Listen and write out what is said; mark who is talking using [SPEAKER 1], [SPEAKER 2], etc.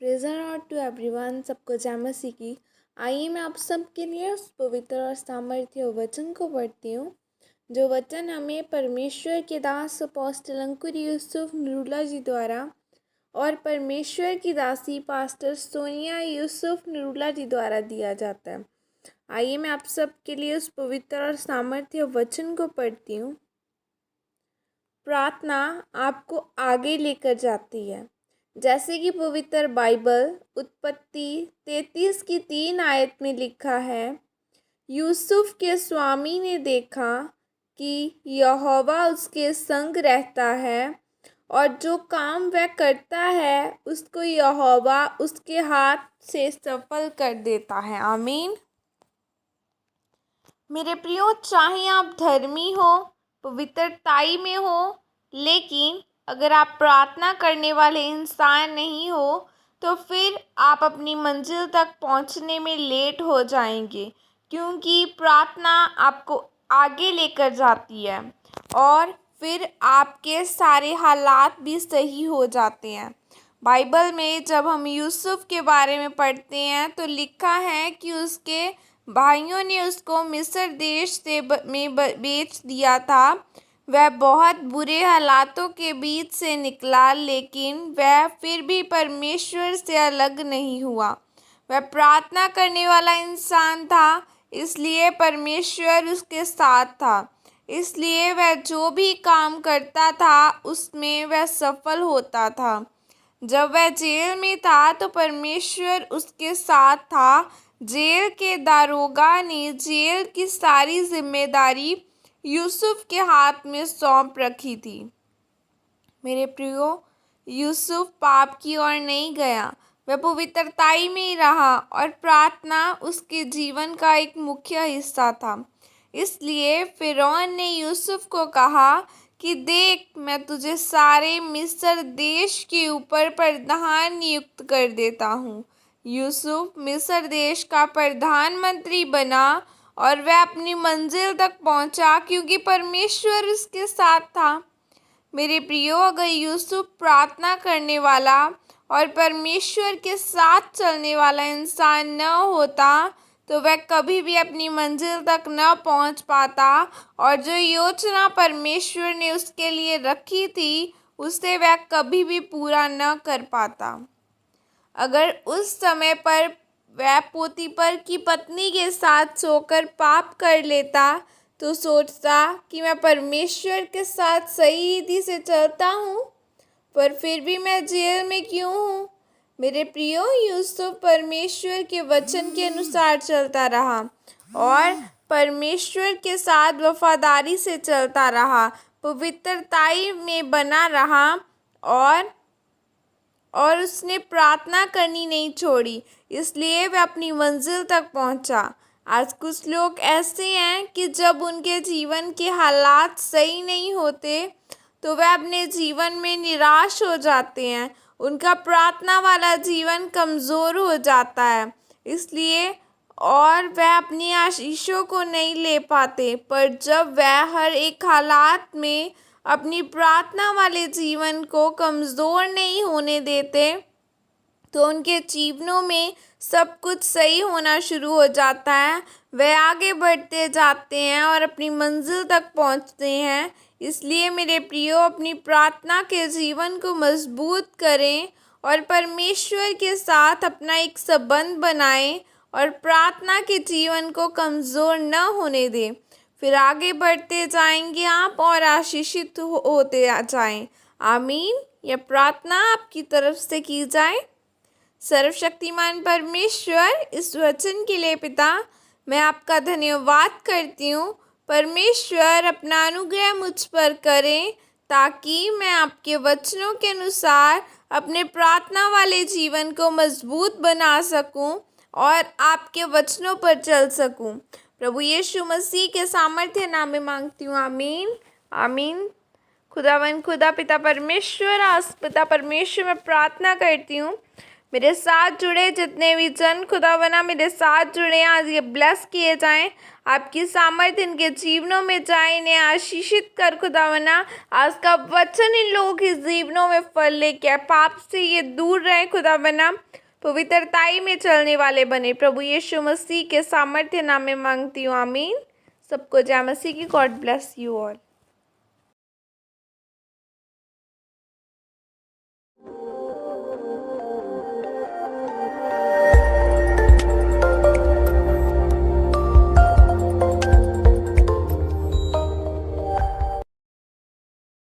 [SPEAKER 1] Praise the lord to everyone. सबको जय मसीह की। आइए मैं आप सबके लिए उस पवित्र और सामर्थ्य वचन को पढ़ती हूँ, जो वचन हमें परमेश्वर के दास अपोस्टल अंकुर यूसुफ नरूला जी द्वारा और परमेश्वर की दासी पास्टर सोनिया यूसुफ नरूला जी द्वारा दिया जाता है। आइए मैं आप सबके लिए उस पवित्र और सामर्थ्य वचन को पढ़ती हूँ। प्रार्थना आपको आगे लेकर जाती है। जैसे कि पवित्र बाइबल उत्पत्ति 33 की 3 आयत में लिखा है, यूसुफ के स्वामी ने देखा कि यहोवा उसके संग रहता है और जो काम वह करता है उसको यहोवा उसके हाथ से सफल कर देता है। आमीन। मेरे प्रियो, चाहे आप धर्मी हो, पवित्रताई में हो, लेकिन अगर आप प्रार्थना करने वाले इंसान नहीं हो तो फिर आप अपनी मंजिल तक पहुंचने में लेट हो जाएंगे, क्योंकि प्रार्थना आपको आगे लेकर जाती है और फिर आपके सारे हालात भी सही हो जाते हैं। बाइबल में जब हम यूसुफ के बारे में पढ़ते हैं तो लिखा है कि उसके भाइयों ने उसको मिस्र देश से बेच दिया था। वह बहुत बुरे हालातों के बीच से निकला, लेकिन वह फिर भी परमेश्वर से अलग नहीं हुआ। वह प्रार्थना करने वाला इंसान था, इसलिए परमेश्वर उसके साथ था। इसलिए वह जो भी काम करता था उसमें वह सफल होता था। जब वह जेल में था तो परमेश्वर उसके साथ था। जेल के दारोगा ने जेल की सारी जिम्मेदारी यूसुफ के हाथ में सौंप रखी थी। मेरे प्रियो, यूसुफ पाप की ओर नहीं गया, वह पवित्रताई में ही रहा और प्रार्थना उसके जीवन का एक मुख्य हिस्सा था। इसलिए फिरौन ने यूसुफ को कहा कि देख, मैं तुझे सारे मिस्र देश के ऊपर प्रधान नियुक्त कर देता हूँ। यूसुफ मिस्र देश का प्रधानमंत्री बना और वह अपनी मंजिल तक पहुंचा, क्योंकि परमेश्वर उसके साथ था। मेरे प्रियो, अगर यूसुफ प्रार्थना करने वाला और परमेश्वर के साथ चलने वाला इंसान न होता तो वह कभी भी अपनी मंजिल तक न पहुंच पाता और जो योजना परमेश्वर ने उसके लिए रखी थी उसे वह कभी भी पूरा न कर पाता। अगर उस समय पर वह पोतीपर की पत्नी के साथ सोकर पाप कर लेता तो सोचता कि मैं परमेश्वर के साथ सही रीति से चलता हूँ, पर फिर भी मैं जेल में क्यों हूँ। मेरे प्रियो, यूसुफ परमेश्वर के वचन के अनुसार चलता रहा और परमेश्वर के साथ वफादारी से चलता रहा, पवित्रताई में बना रहा और उसने प्रार्थना करनी नहीं छोड़ी, इसलिए वह अपनी मंजिल तक पहुंचा। आज कुछ लोग ऐसे हैं कि जब उनके जीवन के हालात सही नहीं होते तो वह अपने जीवन में निराश हो जाते हैं। उनका प्रार्थना वाला जीवन कमज़ोर हो जाता है, इसलिए और वह अपनी आशीषों को नहीं ले पाते। पर जब वह हर एक हालात में अपनी प्रार्थना वाले जीवन को कमज़ोर नहीं होने देते तो उनके जीवनों में सब कुछ सही होना शुरू हो जाता है। वे आगे बढ़ते जाते हैं और अपनी मंजिल तक पहुंचते हैं। इसलिए मेरे प्रियो, अपनी प्रार्थना के जीवन को मजबूत करें और परमेश्वर के साथ अपना एक संबंध बनाएं और प्रार्थना के जीवन को कमज़ोर न होने दें। फिर आगे बढ़ते जाएंगे आप और आशीषित होते जाएं। आमीन। यह प्रार्थना आपकी तरफ से की जाए। सर्वशक्तिमान परमेश्वर, इस वचन के लिए पिता मैं आपका धन्यवाद करती हूँ। परमेश्वर अपना अनुग्रह मुझ पर करें ताकि मैं आपके वचनों के अनुसार अपने प्रार्थना वाले जीवन को मजबूत बना सकूं और आपके वचनों पर चल सकूं। प्रभु यीशु मसीह के सामर्थ्य नाम में मांगती हूँ। आमीन आमीन। खुदा पिता परमेश्वर, आज पिता परमेश्वर मैं प्रार्थना करती हूँ, मेरे साथ जुड़े जितने भी जन खुदावना मेरे साथ जुड़े हैं, आज ये ब्लेस किए जाएं। आपकी सामर्थ्य इनके जीवनों में जाए, इन्हें आशीषित कर खुदावना। आज का वचन इन लोगों के जीवनों में फल लेके आए, पाप से ये दूर रहे खुदावना, पवित्रताई में चलने वाले बने। प्रभु यीशु मसीह के सामर्थ्य नाम में मांगती हूँ, आमीन। सबको जय मसीह की। God bless you all.